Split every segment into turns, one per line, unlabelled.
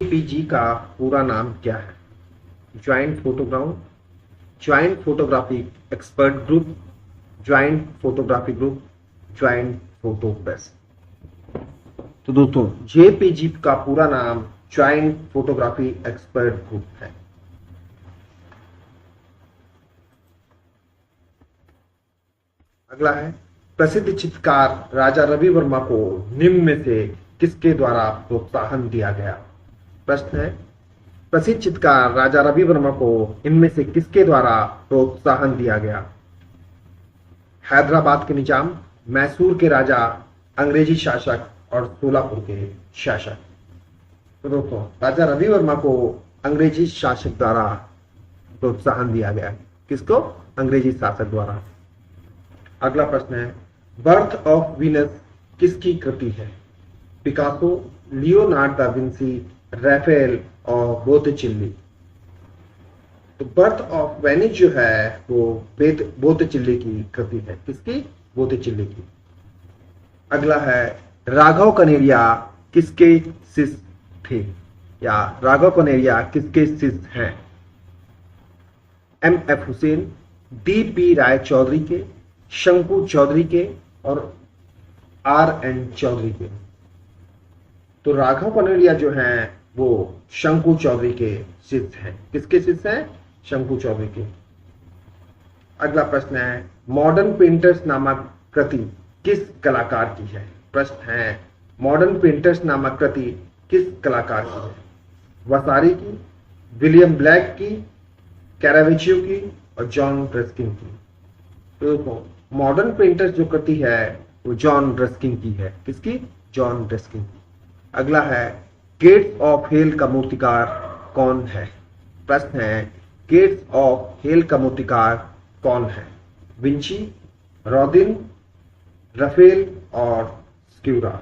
JPG का पूरा नाम क्या है? ज्वाइंट फोटोग्राउंड, joint photography expert group, joint photography group, joint photo press. तो दोस्तों JPG का पूरा नाम ज्वाइंट फोटोग्राफी एक्सपर्ट ग्रुप है। अगला है, प्रसिद्ध चित्रकार राजा रवि वर्मा को निम्न में से किसके द्वारा प्रोत्साहन दिया गया? प्रश्न है, प्रसिद्ध चित्रकार राजा रवि वर्मा को इनमें से किसके द्वारा प्रोत्साहन दिया गया? हैदराबाद के निजाम, मैसूर के राजा, अंग्रेजी शासक और सोलापुर के शासक। तो दोस्तों राजा रवि वर्मा को अंग्रेजी शासक द्वारा प्रोत्साहन दिया गया। किसको? अंग्रेजी शासक द्वारा। अगला प्रश्न है, बर्थ ऑफ वीनस किसकी कृति है? Picasso, Leonardo da Vinci, Raphael और बोत्तिचेल्ली। तो बर्थ ऑफ वेनिस जो है वो बोत्तिचेल्ली की कृति है। किसकी? बोत्तिचेल्ली की। अगला है, राघव कनेरिया किसके शिष्य थे, या राघव कनेरिया किसके शिष्य हैं? MF हुसैन, DP राय चौधरी के, शंकु चौधरी के और RN चौधरी के। तो राघव कनेरिया जो हैं वो शंकु चौधरी के शिष्य हैं। किसके शिष्य हैं? शंकु चौधरी के। अगला प्रश्न है, मॉडर्न पेंटर्स नामक कृति किस कलाकार की है? प्रश्न है, मॉडर्न पेंटर्स नामक कृति किस कलाकार की है? वसारी की, विलियम ब्लैक की, कैरावेचियो की और जॉन रस्किन की। तो मॉडर्न पेंटर्स जो कृति है वो जॉन रस्किन की है। किसकी? जॉन रस्किन की। अगला है, गेट्स ऑफ हेल का मूर्तिकार कौन है? प्रश्न है, गेट्स ऑफ हेल का मूर्तिकार कौन है? विंची, रॉदिन, राफेल और स्क्यूरा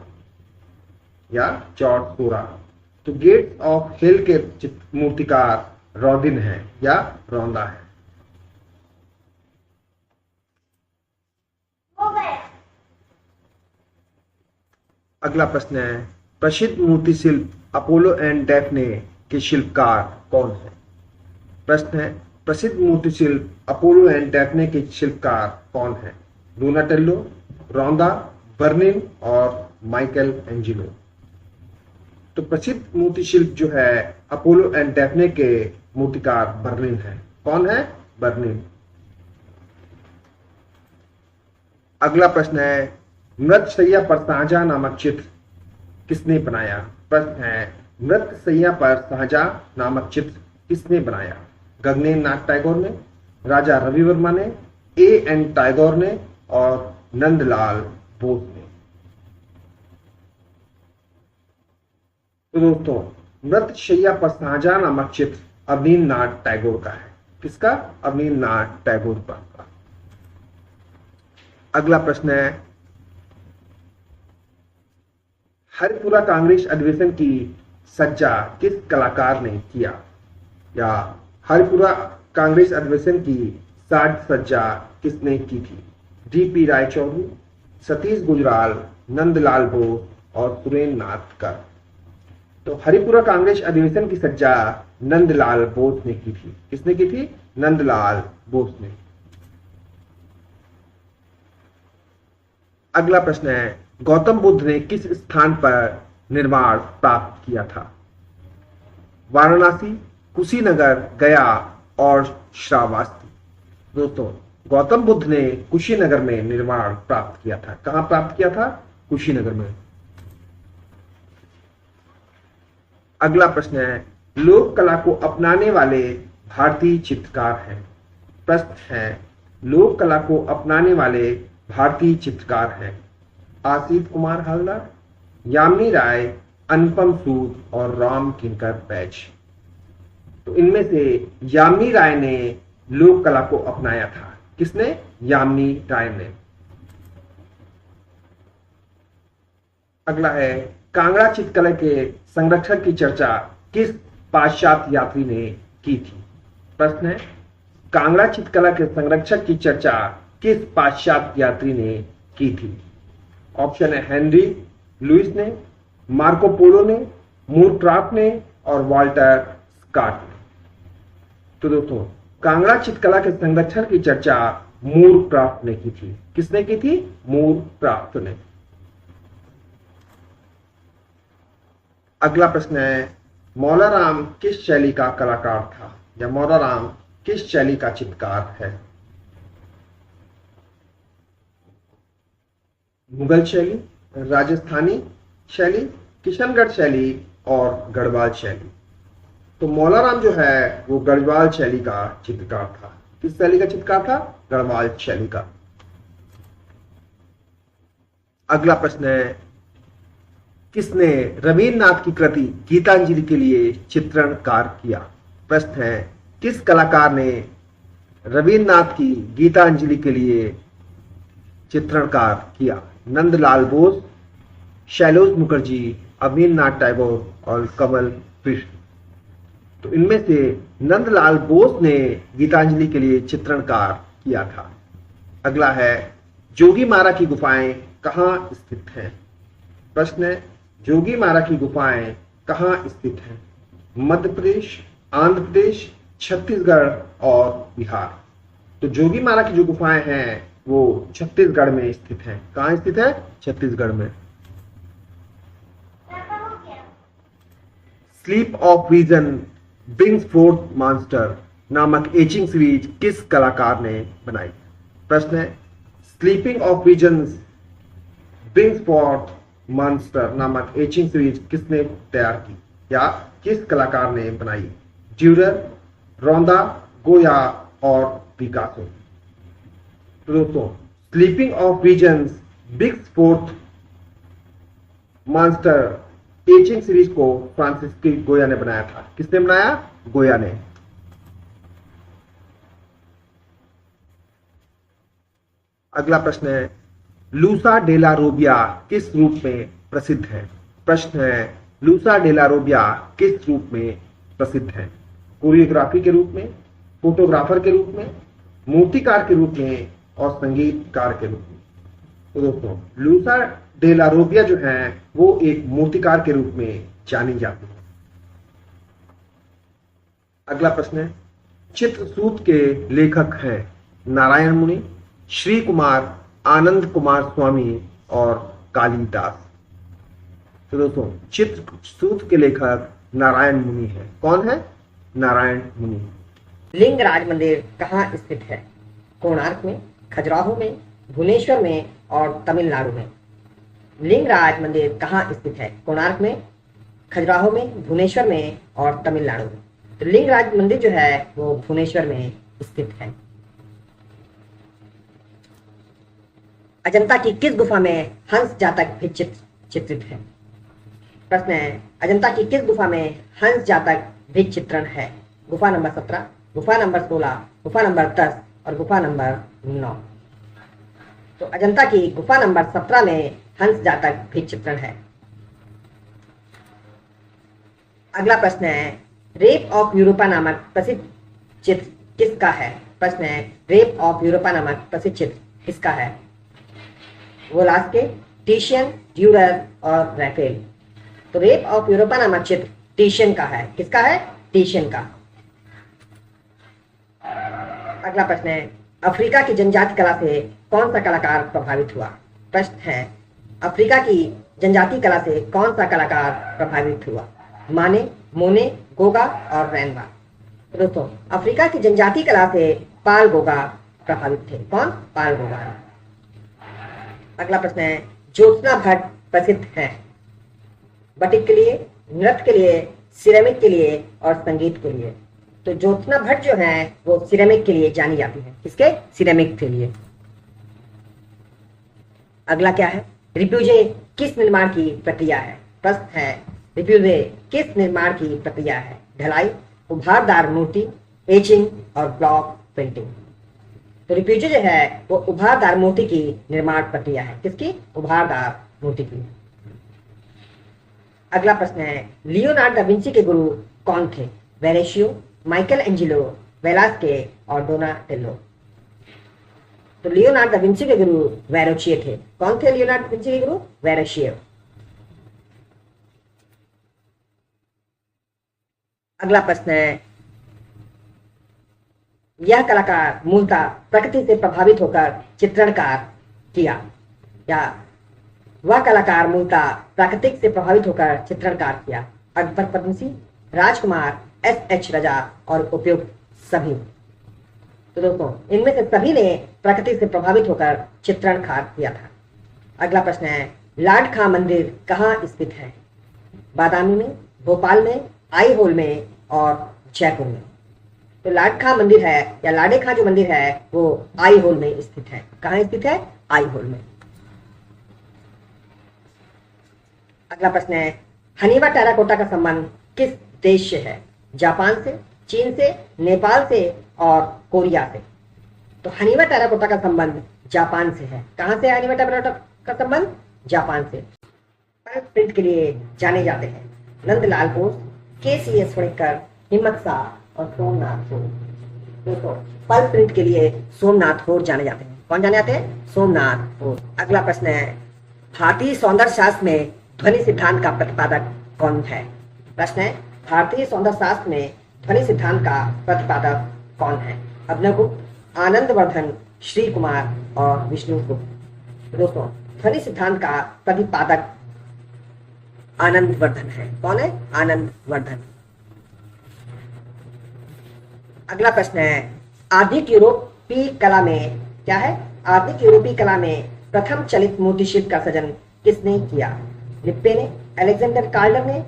या जॉर्ज सोरा। तो गेट्स ऑफ हेल के मूर्तिकार रॉदिन है या रौंदा है। अगला प्रश्न है, प्रसिद्ध मूर्ति शिल्प अपोलो एंड डैफ्ने के शिल्पकार कौन है? प्रश्न है, प्रसिद्ध मूर्ति शिल्प अपोलो एंड डैफ्ने के शिल्पकार कौन है? डोनाटेल्लो, रौंदा, बर्निन और माइकल एंजेलो। तो प्रसिद्ध मूर्ति शिल्प जो है अपोलो एंड डैफ्ने के मूर्तिकार बर्निन है। कौन है? बर्निन। अगला प्रश्न है, मृतशैया पर शाहजहां नामक चित्र किसने बनाया? प्रश्न है, मृतशैया पर शाहजहां नामक चित्र किसने बनाया? गगनेन्द्र नाथ टैगोर ने, राजा रवि वर्मा ने, A.N. टैगोर ने और नंदलाल बोस ने। तो दोस्तों मृतशैया पर शाहजहां नामक चित्र अवनींद्र नाथ टैगोर का है। किसका? अवनींद्र नाथ टैगोर का। अगला प्रश्न है, हरिपुरा कांग्रेस अधिवेशन की सज्जा किस कलाकार ने किया? या हरिपुरा कांग्रेस अधिवेशन की साज सज्जा किसने की थी? DP राय चौधरी, सतीश गुजराल, नंदलाल बोस और सुरेंद्र नाथ कर। तो हरिपुरा कांग्रेस अधिवेशन की सज्जा नंदलाल बोस ने की थी। किसने की थी? नंदलाल बोस ने। अगला प्रश्न है, गौतम बुद्ध ने किस स्थान पर निर्वाण प्राप्त किया था? वाराणसी, कुशीनगर, गया और श्रावस्ती। दोस्तों गौतम बुद्ध ने कुशीनगर में निर्वाण प्राप्त किया था। कहां प्राप्त किया था? कुशीनगर में। अगला प्रश्न है, लोक कला को अपनाने वाले भारतीय चित्रकार हैं। प्रश्न है, लोक कला को अपनाने वाले भारतीय चित्रकार हैं आसिफ कुमार हालदार, यामिनी राय, अनुपम सूद और राम किंकर बैज। तो इनमें से यामिनी राय ने लोक कला को अपनाया था। किसने? यामिनी राय ने। अगला है, कांगड़ा चित्रकला के संरक्षक की चर्चा किस पाश्चात्य यात्री ने की थी? प्रश्न है, कांगड़ा चित्रकला के संरक्षक की चर्चा किस पाश्चात्य यात्री ने की थी? ऑप्शन है, हेनरी लुइस ने, मार्को पोलो ने, मूरक्राफ्ट ने और वॉल्टर स्कॉट। तो दोस्तों, कांगड़ा चित्रकला के संरक्षण की चर्चा मूर क्राफ्ट ने की थी। किसने की थी? मूर क्राफ्ट ने। अगला प्रश्न है, मौलाराम किस शैली का कलाकार था, या मौलाराम किस शैली का चित्रकार है? मुगल शैली, राजस्थानी शैली, किशनगढ़ शैली और गढ़वाल शैली। तो मौलाराम जो है वो गढ़वाल शैली का चित्रकार था। किस शैली का चित्रकार था? गढ़वाल शैली का। अगला प्रश्न है, किसने रवीन्द्रनाथ की कृति गीतांजलि के लिए चित्रणकार किया? प्रश्न है, किस कलाकार ने रवीन्द्रनाथ की गीतांजलि के लिए चित्रणकार किया? नंदलाल बोस, शैलोज मुखर्जी, अवनींद्रनाथ टैगोर और कमल कृष्ण। तो इनमें से नंदलाल बोस ने गीतांजलि के लिए चित्रणकार किया था। अगला है, जोगीमारा की गुफाएं कहां स्थित हैं? प्रश्न है, जोगीमारा की गुफाएं कहां स्थित हैं? मध्य प्रदेश, आंध्र प्रदेश, छत्तीसगढ़ और बिहार। तो जोगीमारा की जो गुफाएं हैं वो छत्तीसगढ़ में स्थित हैं। कहां स्थित है? छत्तीसगढ़ में। Sleep of vision brings fourth monster नामक एचिंग सीरीज किस कलाकार ने बनाई? प्रश्न है, sleeping of visions brings fourth monster नामक एचिंग सीरीज किसने तैयार की या किस कलाकार ने बनाई? ड्यूरर, रोंदा, गोया और पिकासो। तो दोस्तों, sleeping of visions brings fourth monster etching series को फ्रांसिस गोया ने बनाया था। किसने बनाया? गोया ने। अगला प्रश्न है, लूसा डेला रोबिया किस रूप में प्रसिद्ध है? प्रश्न है, लूसा डेला रोबिया किस रूप में प्रसिद्ध है? कोरियोग्राफी के रूप में, फोटोग्राफर के रूप में, मूर्तिकार के रूप में और संगीतकार के रूप में। तो दोस्तों, लूसा डेला रोबिया जो है वो एक मूर्तिकार के रूप में जानी जाती है। अगला प्रश्न है, चित्रसूत के लेखक हैं नारायण मुनि, श्री कुमार, आनंद कुमार स्वामी और कालिदास। तो दोस्तों, चित्रसूत के लेखक नारायण मुनि है। कौन है? नारायण मुनि।
लिंगराज मंदिर कहाँ स्थित है? कोणार्क में, खजुराहो में, भुवनेश्वर में और तमिलनाडु में। लिंगराज मंदिर कहाँ स्थित है? कोणार्क में, खजुराहो में, भुवनेश्वर में और तमिलनाडु में। तो लिंगराज मंदिर जो है वो भुवनेश्वर में स्थित है। अजंता की किस गुफा में हंस जातक भी चित्रित है? प्रश्न है, अजंता की किस गुफा में हंस जातक भी चित्रण है? गुफा नंबर 17, गुफा नंबर 16, गुफा नंबर 10 और गुफा नंबर 9। तो अजंता की गुफा नंबर 17 में हंस जातक भी चित्रण है। अगला प्रश्न है, रेप ऑफ यूरोपा नामक प्रसिद्ध चित्र किसका है? प्रश्न है, रेप ऑफ यूरोपा नामक प्रसिद्ध चित्र किसका है? वेलास्के, टिशियन, ड्यूरर और रैफेल। तो रेप ऑफ यूरोपा नामक चित्र टिशियन का है। किसका है? टिशियन का। अगला प्रश्न है, अफ्रीका की जनजाति कला से कौन सा कलाकार प्रभावित हुआ? प्रश्न है, अफ्रीका की जनजाति कला से कौन सा कलाकार प्रभावित हुआ? माने, मोने, गोगा और रैनवा। तो दोस्तों, अफ्रीका की जनजाति कला से पाल गोगा प्रभावित थे। कौन? पाल गोगा। अगला प्रश्न है, ज्योत्सना भट्ट प्रसिद्ध है बटिक के लिए, नृत्य के लिए, सिरेमिक के लिए और संगीत के लिए। तो ज्योत्सना भट्ट जो है वो सिरेमिक के लिए जानी जाती है। किसके? सिरेमिक के लिए। अगला क्या है, रिफ्यूजे किस निर्माण की प्रक्रिया है? प्रश्न है, रिफ्यूजे किस निर्माण की प्रक्रिया है? ढलाई, उभारदार मूर्ति, एचिंग और ब्लॉक पेंटिंग। तो रिफ्यूजे जो है वो उभारदार मूर्ति की निर्माण प्रक्रिया है। किसकी? उभारदार मूर्ति की। अगला प्रश्न है, लियोनार्डो दा विंची के गुरु कौन थे? वेरेशियो, माइकल एंजेलो, वेलास्के और डोनाटेलो। तो लियोनार्डो दा विंची के गुरु वेरोचियो थे। कौन थे लियोनार्डो दा विंची के गुरु? वेरोचियो। अगला प्रश्न है, यह कलाकार मूलतः प्रकृति से प्रभावित होकर चित्रणकार किया, या वह कलाकार मूलतः प्राकृतिक से प्रभावित होकर चित्रणकार किया? अकबर पद्मसी, राजकुमार, एस.एच. रजा और उपयुक्त सभी। तो दोस्तों इनमें से सभी ने प्रकृति से प्रभावित होकर चित्रणकार किया था। अगला प्रश्न है, लाड खां मंदिर कहाँ स्थित है? बादामी में, भोपाल में, आई होल में और जयपुर में। तो लाड खां मंदिर है या लाडे खां जो मंदिर है वो आई होल में स्थित है। कहाँ स्थित है? आई होल में। अगला प्रश्न है, हनीवा टेराकोटा का संबंध किस देश से है? जापान से, चीन से, नेपाल से और कोरिया से। तो हनीवा टेराकोटा का संबंध जापान से है। कहां से है हनीवा टेराकोटा का संबंध? जापान से। पर्ल प्रिंट के लिए जाने जाते हैं नंदलाल बोस, के.सी.एस. फणिक्कर, हिम्मत शाह और सोमनाथ होर। देखो पर्ल प्रिंट के लिए सोमनाथ होर जाने जाते हैं। कौन जाने जाते हैं? सोमनाथ होर। अगला प्रश्न है, भारतीय सौंदर्य शास्त्र में ध्वनि सिद्धांत का प्रतिपादक कौन है? प्रश्न है, भारतीय सौंदर्य शास्त्र में ध्वनि सिद्धांत का प्रतिपादक कौन है? अभिनवगुप्त, आनंदवर्धन, श्री कुमार और विष्णुगुप्त। दोस्तों ध्वनि सिद्धांत का प्रतिपादक आनंदवर्धन है। कौन है? आनंदवर्धन। अगला प्रश्न है, आधुनिक यूरोपीय कला में क्या है? आधुनिक यूरोपीय कला में प्रथम चलित मूर्ति शिल्प का सृजन किसने किया? लिप्पे ने, अलेक्जेंडर कार्लर ने,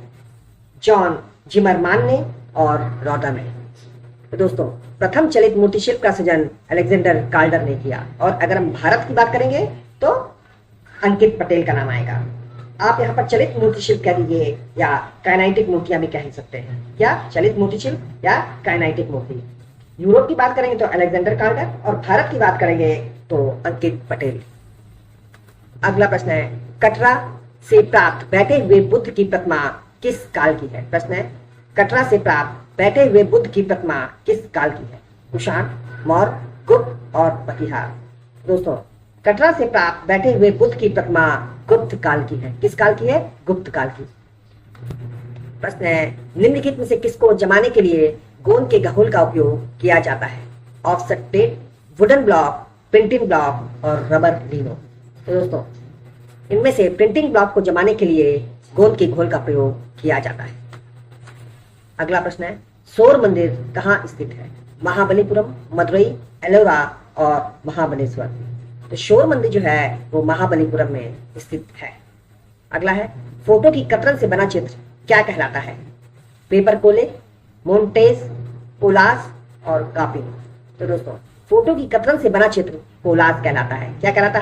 जॉन जिमरमान ने और रॉडर ने। तो दोस्तों प्रथम चलित मूर्ति शिल्प का सृजन अलेक्जेंडर कार्लर ने किया। और अगर हम भारत की बात करेंगे तो अंकित पटेल का नाम आएगा। आप यहाँ पर चलित मूर्ति शिल्प कह दीजिए या काइनेटिक मूर्तियां भी कह सकते हैं। क्या? चलित मूर्ति शिल्प या काइनेटिक मूर्ति। यूरोप की बात करेंगे तो अलेक्जेंडर कार्लर और भारत की बात करेंगे तो अंकित पटेल। अगला प्रश्न है, कटरा से प्राप्त बैठे हुए बुद्ध की प्रतिमा किस काल की है? प्रश्न है, कटरा से प्राप्त बैठे हुए बुद्ध की प्रतिमा किस काल की है? कुषाण, मौर्य, गुप्त और प्रतिहार। दोस्तों कटरा से प्राप्त बैठे हुए बुद्ध की प्रतिमा गुप्त काल की है। किस काल की है? गुप्त काल की। प्रश्न है, निम्नलिखित में से किसको जमाने के लिए गोंद के घोल का उपयोग किया जाता है? Offset plate, wooden block, printing block और रबर लीनो। तो दोस्तों इनमें से प्रिंटिंग ब्लॉक को जमाने के लिए गोंद के घोल का प्रयोग किया जाता है। अगला प्रश्न है, सौर मंदिर कहाँ स्थित है? महाबलीपुरम, मदुरई, एलोरा और महाबलेश्वर। तो सौर मंदिर जो है वो महाबलीपुरम में स्थित है। अगला है, फोटो की कतरन से बना चित्र क्या कहलाता है? पेपर कोले, मोन्टेज, कोलाज और कापिंग। तो दोस्तों फोटो की कतरन से बना चित्र कोलाज कहलाता है। क्या कहलाता है?